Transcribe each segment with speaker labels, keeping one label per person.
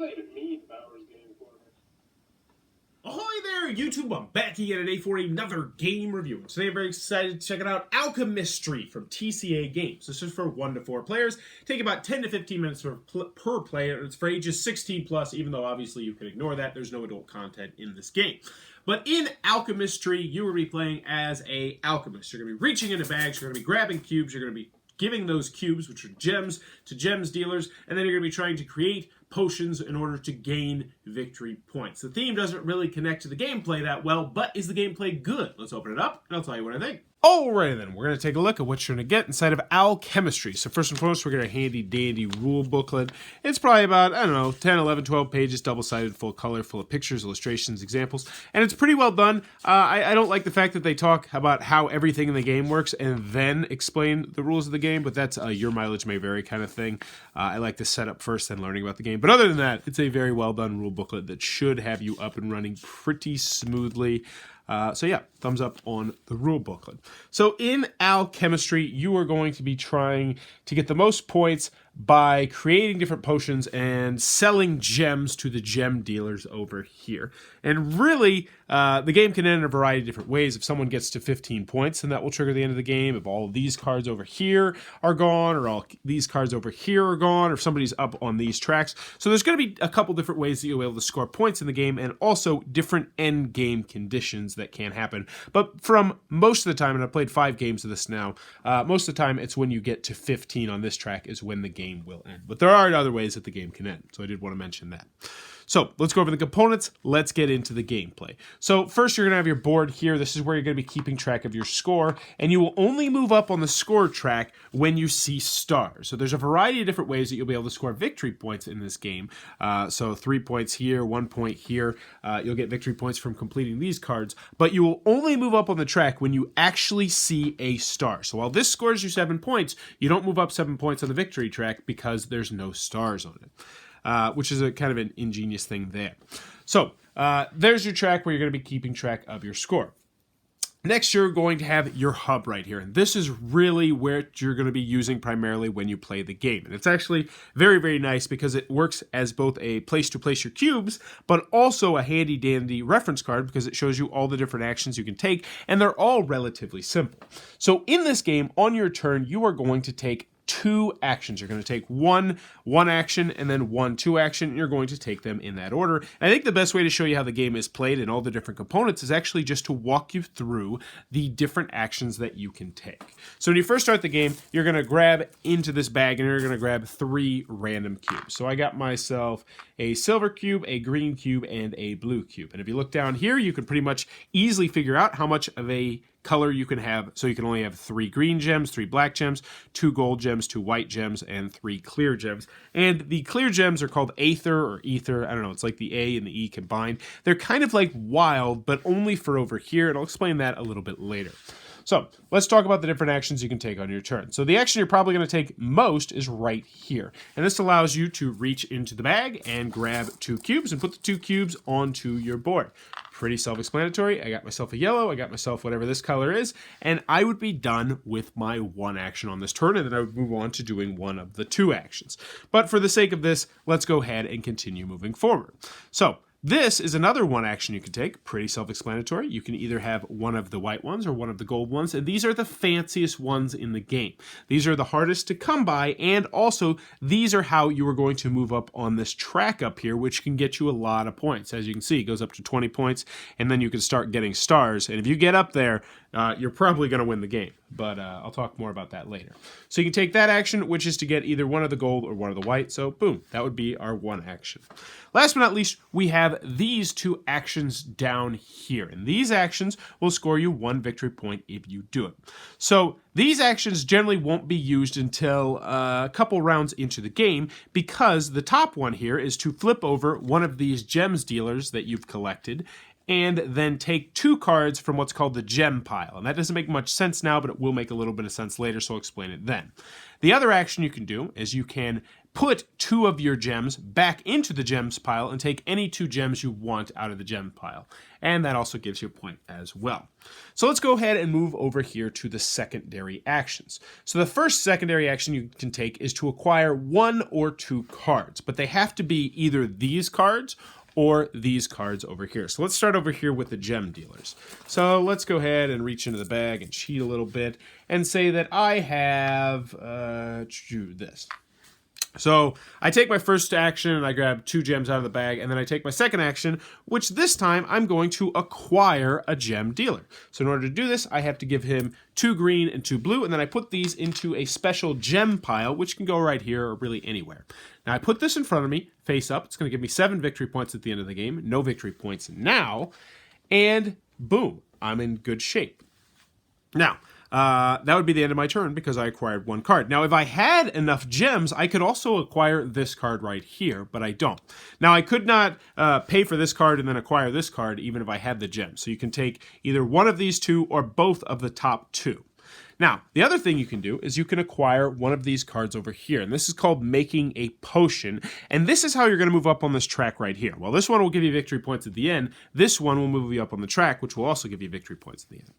Speaker 1: not even mean Bauer's game for me.
Speaker 2: Ahoy there, YouTube! I'm back again today for another game review. Today I'm very excited to check it out, Alchemistry from TCA Games. This is for 1 to 4 players. Take about 10 to 15 minutes per player. It's for ages 16 plus, even though obviously you can ignore that. There's no adult content in this game. But in Alchemistry, you will be playing as a alchemist. You're going to be reaching into bags, you're going to be grabbing cubes, you're going to be giving those cubes, which are gems, to gems dealers, and then you're going to be trying to create potions in order to gain victory points. The theme doesn't really connect to the gameplay that well, but is the gameplay good? Let's open it up, and I'll tell you what I think. Alright then, we're going to take a look at what you're going to get inside of Alchemistry. So first and foremost, we're going to a handy dandy rule booklet. It's probably about, 10, 11, 12 pages, double-sided, full color, full of pictures, illustrations, examples, and it's pretty well done. I don't like the fact that they talk about how everything in the game works and then explain the rules of the game, but that's a your mileage may vary kind of thing. I like to set up first, then learning about the game. But other than that, it's a very well done rule booklet that should have you up and running pretty smoothly. So yeah, thumbs up on the rule booklet. So in Alchemistry, you are going to be trying to get the most points by creating different potions and selling gems to the gem dealers over here. And really, the game can end in a variety of different ways. If someone gets to 15 points, then that will trigger the end of the game. If all of these cards over here are gone, or all these cards over here are gone, or if somebody's up on these tracks. So there's going to be a couple different ways that you'll be able to score points in the game, and also different end game conditions that can happen. But from most of the time, and I've played 5 games of this now, most of the time it's when you get to 15 on this track is when the game will end. But there are other ways that the game can end, so I did want to mention that. So let's go over the components. Let's get into the gameplay. So first you're going to have your board here. This is where you're going to be keeping track of your score, and you will only move up on the score track when you see stars. So there's a variety of different ways that you'll be able to score victory points in this game. So 3 points here, 1 point here. You'll get victory points from completing these cards, but you will only move up on the track when you actually see a star. So while this scores you 7 points, you don't move up 7 points on the victory track because there's no stars on it. Which is a kind of an ingenious thing there. So there's your track where you're going to be keeping track of your score. Next, you're going to have your hub right here, and this is really where you're going to be using primarily when you play the game. And it's actually very, very nice because it works as both a place to place your cubes, but also a handy-dandy reference card because it shows you all the different actions you can take, and they're all relatively simple. So in this game, on your turn, you are going to take 2 actions. You're going to take one action and then 2 action, and you're going to take them in that order. And I think the best way to show you how the game is played and all the different components is actually just to walk you through the different actions that you can take. So when you first start the game, you're going to grab into this bag and you're going to grab 3 random cubes. So I got myself a silver cube, a green cube, and a blue cube. And if you look down here, you can pretty much easily figure out how much of a color you can have. So you can only have 3 green gems, 3 black gems, 2 gold gems, 2 white gems, and 3 clear gems. And the clear gems are called Aether or Ether. I don't know. It's like the A and the E combined. They're kind of like wild, but only for over here. And I'll explain that a little bit later. So let's talk about the different actions you can take on your turn. So the action you're probably going to take most is right here. And this allows you to reach into the bag and grab 2 cubes and put the 2 cubes onto your board. Pretty self-explanatory. I got myself a yellow, I got myself whatever this color is, and I would be done with my 1 action on this turn, and then I would move on to doing 1 of the 2 actions. But for the sake of this, let's go ahead and continue moving forward. So this is another 1 action you can take, pretty self-explanatory. You can either have 1 of the white ones or 1 of the gold ones, and these are the fanciest ones in the game. These are the hardest to come by, and also these are how you are going to move up on this track up here, which can get you a lot of points. As you can see, it goes up to 20 points, and then you can start getting stars, and if you get up there, you're probably going to win the game, but I'll talk more about that later. So you can take that action, which is to get either 1 of the gold or 1 of the white, so boom, that would be our 1 action. Last but not least, we have these 2 actions down here, and these actions will score you 1 victory point if you do it. So these actions generally won't be used until a couple rounds into the game, because the top one here is to flip over 1 of these gems dealers that you've collected and then take 2 cards from what's called the gem pile. And that doesn't make much sense now, but it will make a little bit of sense later, so I'll explain it then. The other action you can do is you can put 2 of your gems back into the gems pile and take any 2 gems you want out of the gem pile. And that also gives you a point as well. So let's go ahead and move over here to the secondary actions. So the first secondary action you can take is to acquire 1 or 2 cards, but they have to be either these cards or these cards over here. So let's start over here with the gem dealers. So let's go ahead and reach into the bag and cheat a little bit and say that I have this. So I take my first action and I grab 2 gems out of the bag, and then I take my second action, which this time I'm going to acquire a gem dealer. So in order to do this, I have to give him 2 green and 2 blue, and then I put these into a special gem pile, which can go right here or really anywhere. Now I put this in front of me, face up. It's going to give me 7 victory points at the end of the game. No victory points now. And boom, I'm in good shape. Now, that would be the end of my turn because I acquired 1 card. Now, if I had enough gems, I could also acquire this card right here, but I don't. Now, I could not pay for this card and then acquire this card even if I had the gems. So you can take either one of these 2 or both of the top 2. Now, the other thing you can do is you can acquire one of these cards over here, and this is called making a potion, and this is how you're going to move up on this track right here. Well, this one will give you victory points at the end. This one will move you up on the track, which will also give you victory points at the end.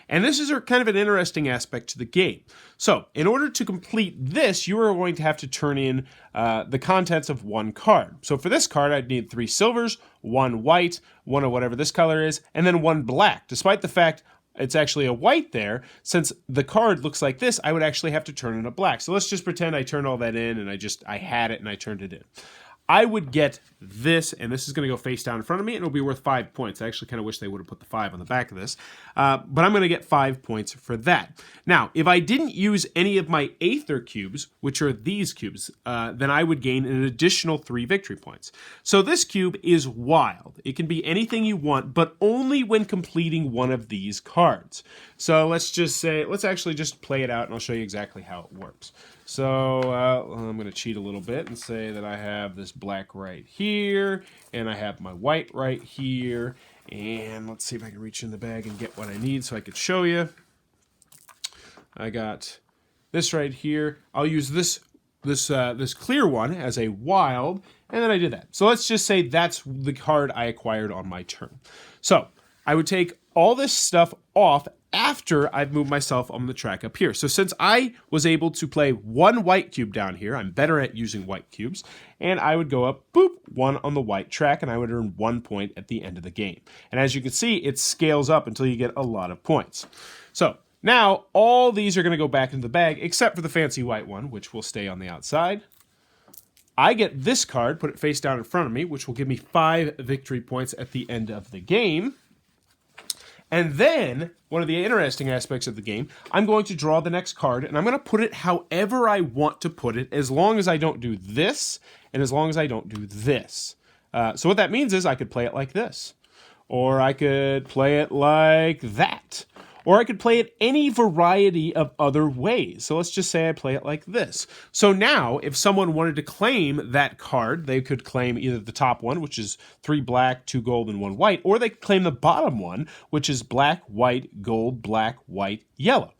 Speaker 2: And this is kind of an interesting aspect to the game. So, in order to complete this, you are going to have to turn in the contents of 1 card. So for this card, I'd need 3 silvers, 1 white, 1 of whatever this color is, and then 1 black, despite the fact it's actually a white there. Since the card looks like this, I would actually have to turn in a black. So let's just pretend I turned all that in and I had it and I turned it in. I would get this, and this is going to go face down in front of me, and it'll be worth 5 points. I actually kind of wish they would have put the 5 on the back of this, but I'm going to get 5 points for that. Now, if I didn't use any of my Aether cubes, which are these cubes, then I would gain an additional 3 victory points. So this cube is wild. It can be anything you want, but only when completing one of these cards. So let's actually just play it out, and I'll show you exactly how it works. So I'm going to cheat a little bit and say that I have this black right here, and I have my white right here, and let's see if I can reach in the bag and get what I need so I could show you. I got this right here. I'll use this clear one as a wild, and then I did that. So let's just say that's the card I acquired on my turn. So I would take all this stuff off after I've moved myself on the track up here. So since I was able to play 1 white cube down here, I'm better at using white cubes, and I would go up, boop, 1 on the white track, and I would earn 1 point at the end of the game. And as you can see, it scales up until you get a lot of points. So now all these are going to go back into the bag, except for the fancy white one, which will stay on the outside. I get this card, put it face down in front of me, which will give me 5 victory points at the end of the game. And then, one of the interesting aspects of the game, I'm going to draw the next card, and I'm going to put it however I want to put it, as long as I don't do this, and as long as I don't do this. So what that means is I could play it like this, or I could play it like that, or I could play it any variety of other ways. So let's just say I play it like this. So now, if someone wanted to claim that card, they could claim either the top one, which is 3 black, 2 gold, and 1 white, or they could claim the bottom one, which is black, white, gold, black, white, yellow.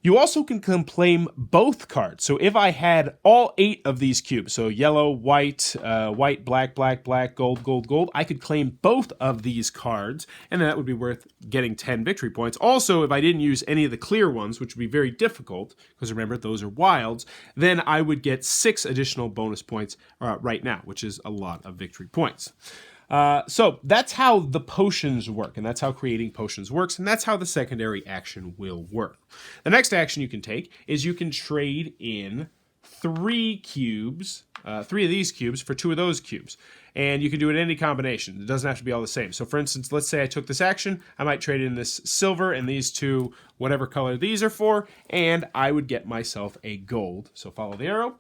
Speaker 2: You also can claim both cards. So if I had all 8 of these cubes, so yellow, white, white, black, black, black, gold, gold, gold, I could claim both of these cards, and that would be worth getting 10 victory points. Also, if I didn't use any of the clear ones, which would be very difficult, because remember, those are wilds, then I would get 6 additional bonus points right now, which is a lot of victory points. So that's how the potions work, and that's how creating potions works, and that's how the secondary action will work. The next action you can take is you can trade in 3 cubes, 3 of these cubes for 2 of those cubes. And you can do it in any combination. It doesn't have to be all the same. So for instance, let's say I took this action, I might trade in this silver and these 2, whatever color these are for, and I would get myself a gold. So follow the arrow,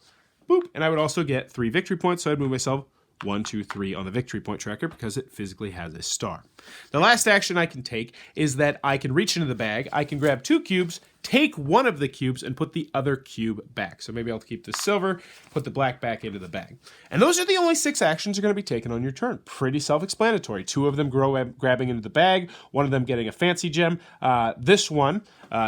Speaker 2: boop, and I would also get 3 victory points, so I'd move myself 1, 2, 3 on the victory point tracker because it physically has a star. The last action I can take is that I can reach into the bag, I can grab 2 cubes, take 1 of the cubes, and put the other cube back. So maybe I'll keep the silver, put the black back into the bag. And those are the only 6 actions you're going to be taken on your turn. Pretty self-explanatory. 2 of them grabbing into the bag, 1 of them getting a fancy gem. This one,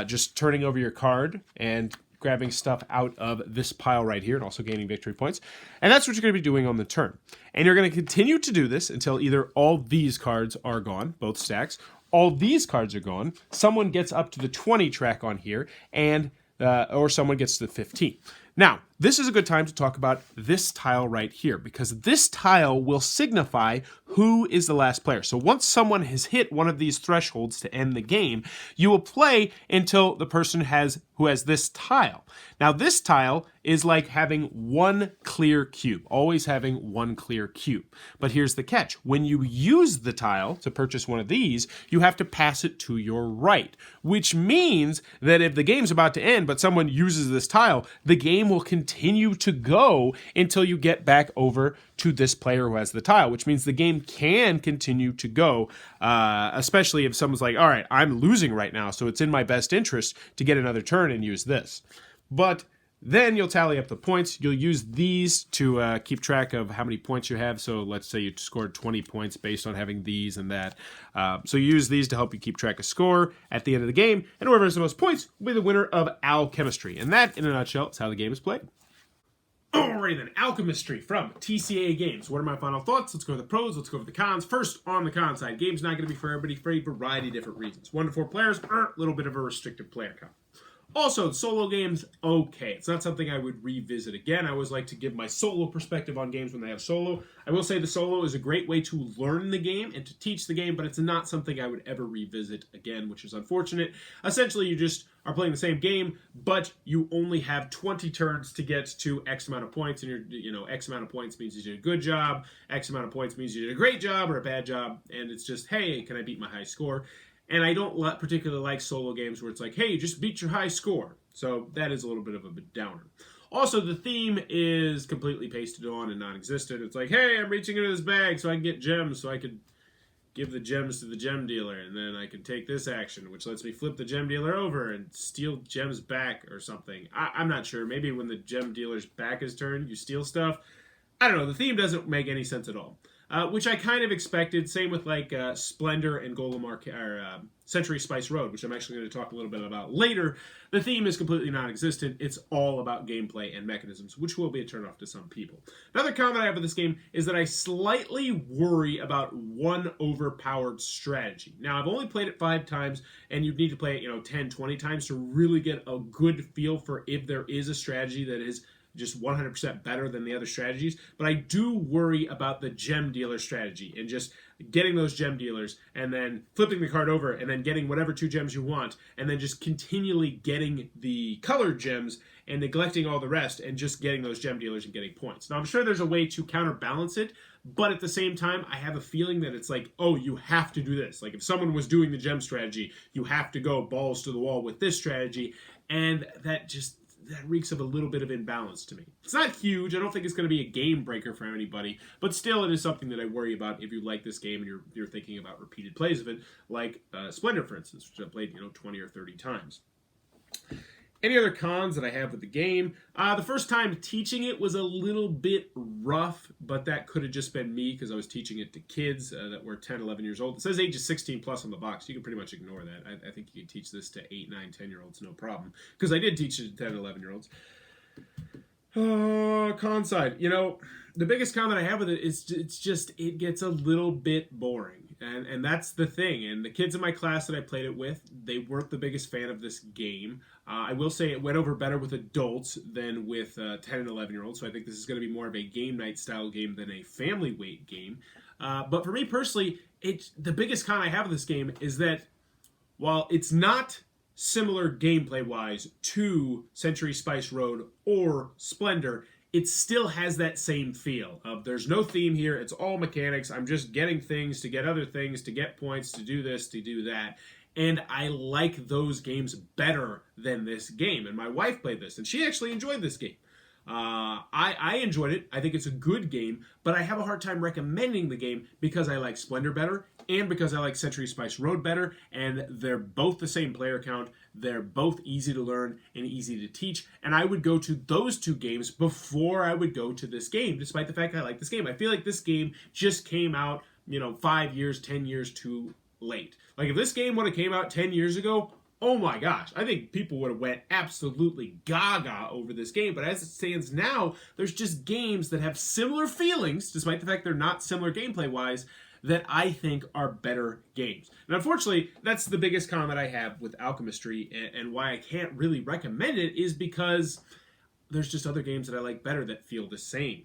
Speaker 2: just turning over your card and grabbing stuff out of this pile right here and also gaining victory points. And that's what you're going to be doing on the turn. And you're going to continue to do this until either all these cards are gone, both stacks, all these cards are gone, someone gets up to the 20 track on here, and or someone gets to the 15. Now, this is a good time to talk about this tile right here, because this tile will signify who is the last player. So once someone has hit one of these thresholds to end the game, you will play until the person who has this tile. Now, this tile is like having one clear cube, always having one clear cube. But here's the catch. When you use the tile to purchase one of these, you have to pass it to your right, which means that if the game's about to end, but someone uses this tile, the game will continue to go until you get back over to this player who has the tile, which means the game can continue to go, especially if someone's like, all right, I'm losing right now, so it's in my best interest to get another turn and use this. But then you'll tally up the points. You'll use these to keep track of how many points you have. So let's say you scored 20 points based on having these and that. So you use these to help you keep track of score at the end of the game. And whoever has the most points will be the winner of Alchemistry. And that, in a nutshell, is how the game is played. Alrighty then, Alchemistry from TCA Games. What are my final thoughts? Let's go over the pros, let's go over the cons. First, on the con side, game's not going to be for everybody for a variety of different reasons. 1 to 4 players, a little bit of a restricted player count. Also, solo games, okay. It's not something I would revisit again. I always like to give my solo perspective on games when they have solo. I will say the solo is a great way to learn the game and to teach the game, but it's not something I would ever revisit again, which is unfortunate. Essentially, you just are playing the same game, but you only have 20 turns to get to X amount of points, and X amount of points means you did a good job, X amount of points means you did a great job or a bad job, and it's just, hey, can I beat my high score? And I don't particularly like solo games where it's like, hey, just beat your high score. So that is a little bit of a downer. Also, the theme is completely pasted on and non-existent. It's like, hey, I'm reaching into this bag so I can get gems, so I could give the gems to the gem dealer, and then I can take this action, which lets me flip the gem dealer over and steal gems back or something. I'm not sure. Maybe when the gem dealer's back is turned, you steal stuff. I don't know. The theme doesn't make any sense at all. Which I kind of expected. Same with like Splendor and Century Spice Road, which I'm actually going to talk a little bit about later. The theme is completely non-existent. It's all about gameplay and mechanisms, which will be a turnoff to some people. Another comment I have with this game is that I slightly worry about one overpowered strategy. Now, I've only played it 5 times, and you need to play it 10, 20 times to really get a good feel for if there is a strategy that is just 100% better than the other strategies, but I do worry about the gem dealer strategy and just getting those gem dealers and then flipping the card over and then getting whatever 2 gems you want and then just continually getting the colored gems and neglecting all the rest and just getting those gem dealers and getting points. Now, I'm sure there's a way to counterbalance it, but at the same time, I have a feeling that it's like, oh, you have to do this. Like if someone was doing the gem strategy, you have to go balls to the wall with this strategy, and that reeks of a little bit of imbalance to me. It's not huge. I don't think it's going to be a game breaker for anybody, but still it is something that I worry about if you like this game and you're thinking about repeated plays of it, like Splendor, for instance, which I played 20 or 30 times. Any other cons that I have with the game? The first time teaching it was a little bit rough, but that could have just been me because I was teaching it to kids that were 10, 11 years old. It says ages 16 plus on the box. You can pretty much ignore that. I think you can teach this to 8, 9, 10-year-olds, no problem. Because I did teach it to 10, 11-year-olds. Con side. The biggest con that I have with it is it gets a little bit boring. And that's the thing. And the kids in my class that I played it with, they weren't the biggest fan of this game. I will say it went over better with adults than with 10 and 11-year-olds. So I think this is going to be more of a game night style game than a family weight game. But for me personally, the biggest con I have of this game is that while it's not similar gameplay-wise to Century Spice Road or Splendor, it still has that same feel of there's no theme here. It's all mechanics. I'm just getting things to get other things, to get points, to do this, to do that. And I like those games better than this game. And my wife played this, and she actually enjoyed this game. I enjoyed it. I think it's a good game, but I have a hard time recommending the game because I like Splendor better and because I like Century Spice Road better, and they're both the same player count. They're both easy to learn and easy to teach, and I would go to those 2 games before I would go to this game, despite the fact I like this game. I feel like this game just came out, 5 years, 10 years too late. Like if this game would have came out 10 years ago, oh my gosh, I think people would have went absolutely gaga over this game. But as it stands now, there's just games that have similar feelings, despite the fact they're not similar gameplay-wise, that I think are better games. And unfortunately, that's the biggest con that I have with Alchemistry, and why I can't really recommend it is because there's just other games that I like better that feel the same.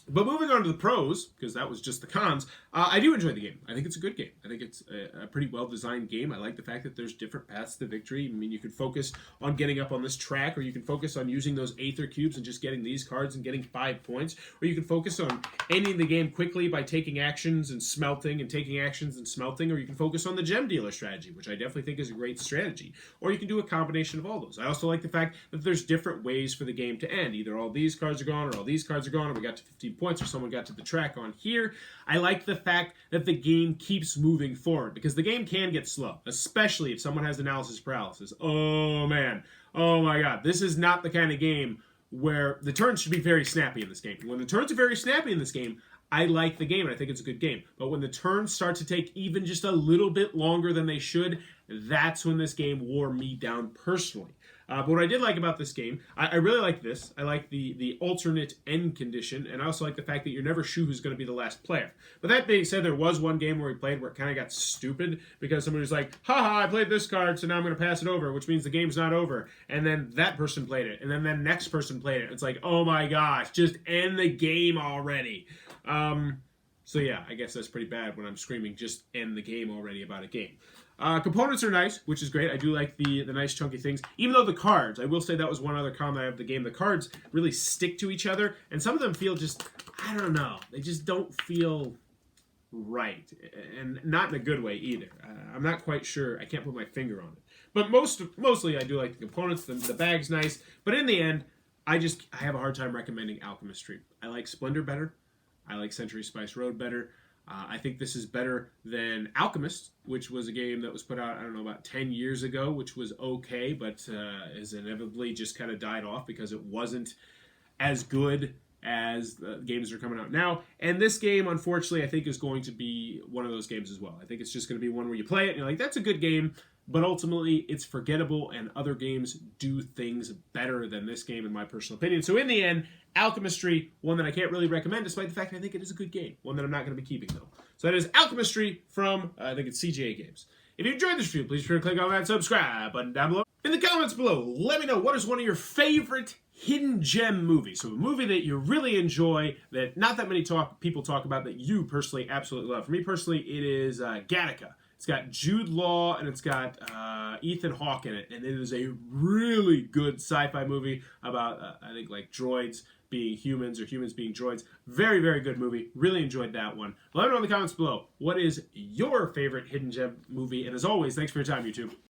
Speaker 2: But moving on to the pros, because that was just the cons, I do enjoy the game. I think it's a good game. I think it's a pretty well-designed game. I like the fact that there's different paths to victory. I mean, you can focus on getting up on this track, or you can focus on using those Aether Cubes and just getting these cards and getting 5 points, or you can focus on ending the game quickly by taking actions and smelting, and taking actions and smelting, or you can focus on the Gem Dealer strategy, which I definitely think is a great strategy, or you can do a combination of all those. I also like the fact that there's different ways for the game to end. Either all these cards are gone, or all these cards are gone, or we got to 15 points, or someone got to the track on here. I like the fact that the game keeps moving forward, because the game can get slow, especially if someone has analysis paralysis. Oh man, oh my god, this is not the kind of game where the turns should be very snappy in this game. When the turns are very snappy in this game, I like the game and I think it's a good game. But when the turns start to take even just a little bit longer than they should, that's when this game wore me down personally. But what I did like about this game, I really like this. I like the alternate end condition, and I also like the fact that you're never sure who's going to be the last player. But that being said, there was one game where we played where it kind of got stupid because somebody was like, haha, I played this card, so now I'm going to pass it over, which means the game's not over. And then that person played it, and then the next person played it. It's like, oh my gosh, just end the game already. So yeah, I guess that's pretty bad when I'm screaming, just end the game already about a game. Components are nice, which is great. I do like the nice chunky things. Even though the cards, I will say that was one other comment I have of the game. The cards really stick to each other, and some of them feel just, I don't know. They just don't feel right, and not in a good way either. I'm not quite sure. I can't put my finger on it. But mostly I do like the components. The bag's nice. But in the end, I have a hard time recommending Alchemistry. I like Splendor better. I like Century Spice Road better. I think this is better than Alchemist, which was a game that was put out, I don't know, about 10 years ago, which was okay, but has inevitably just kind of died off because it wasn't as good as the games that are coming out now. And this game, unfortunately, I think is going to be one of those games as well. I think it's just going to be one where you play it and you're like, that's a good game, but ultimately it's forgettable, and other games do things better than this game, in my personal opinion. So in the end, Alchemistry, one that I can't really recommend, despite the fact that I think it is a good game. One that I'm not going to be keeping, though. So that is Alchemistry from, I think it's CGA Games. If you enjoyed this review, please be sure to click on that subscribe button down below. In the comments below, let me know what is one of your favorite hidden gem movies. So a movie that you really enjoy, that not that many people talk about, that you personally absolutely love. For me personally, it is Gattaca. It's got Jude Law and it's got Ethan Hawke in it, and it is a really good sci-fi movie about, I think, like droids being humans or humans being droids. Very, very good movie. Really enjoyed that one. Let me know in the comments below, what is your favorite hidden gem movie? And as always, thanks for your time, YouTube.